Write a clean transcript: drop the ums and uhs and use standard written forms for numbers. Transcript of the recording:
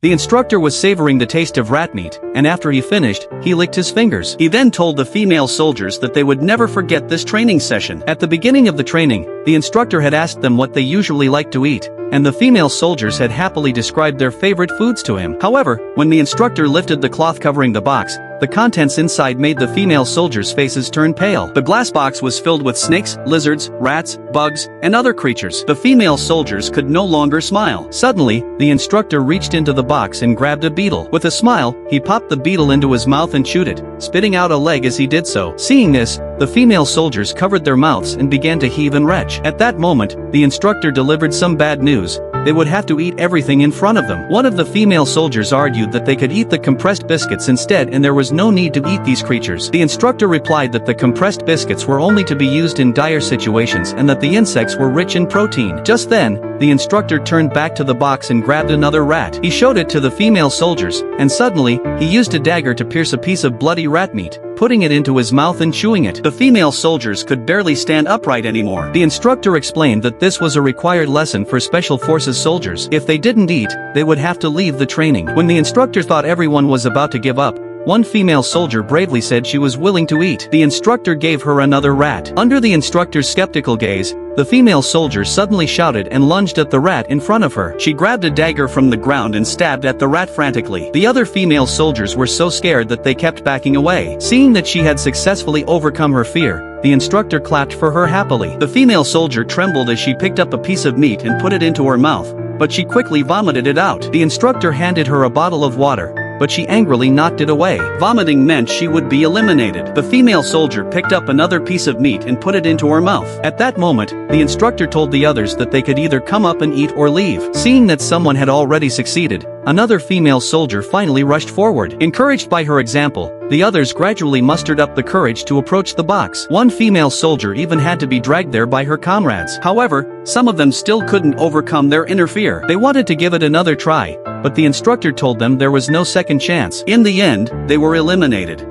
The instructor was savoring the taste of rat meat, and after he finished, he licked his fingers. He then told the female soldiers that they would never forget this training session. At the beginning of the training, the instructor had asked them what they usually like to eat, and the female soldiers had happily described their favorite foods to him. However, when the instructor lifted the cloth covering the box, the contents inside made the female soldiers' faces turn pale. The glass box was filled with snakes, lizards, rats, bugs, and other creatures. The female soldiers could no longer smile. Suddenly, the instructor reached into the box and grabbed a beetle. With a smile, he popped the beetle into his mouth and chewed it, spitting out a leg as he did so. Seeing this, the female soldiers covered their mouths and began to heave and retch. At that moment, the instructor delivered some bad news. They would have to eat everything in front of them. One of the female soldiers argued that they could eat the compressed biscuits instead and there was no need to eat these creatures. The instructor replied that the compressed biscuits were only to be used in dire situations and that the insects were rich in protein. Just then, the instructor turned back to the box and grabbed another rat. He showed it to the female soldiers, and suddenly, he used a dagger to pierce a piece of bloody rat meat, putting it into his mouth and chewing it. The female soldiers could barely stand upright anymore. The instructor explained that this was a required lesson for Special Forces soldiers. If they didn't eat, they would have to leave the training. When the instructor thought everyone was about to give up, one female soldier bravely said she was willing to eat. The instructor gave her another rat. Under the instructor's skeptical gaze, the female soldier suddenly shouted and lunged at the rat in front of her. She grabbed a dagger from the ground and stabbed at the rat frantically. The other female soldiers were so scared that they kept backing away. Seeing that she had successfully overcome her fear, the instructor clapped for her happily. The female soldier trembled as she picked up a piece of meat and put it into her mouth, but she quickly vomited it out. The instructor handed her a bottle of water, but she angrily knocked it away. Vomiting meant she would be eliminated. The female soldier picked up another piece of meat and put it into her mouth. At that moment, the instructor told the others that they could either come up and eat or leave. Seeing that someone had already succeeded, another female soldier finally rushed forward. Encouraged by her example, the others gradually mustered up the courage to approach the box. One female soldier even had to be dragged there by her comrades. However, some of them still couldn't overcome their inner fear. They wanted to give it another try, but the instructor told them there was no second chance. In the end, they were eliminated.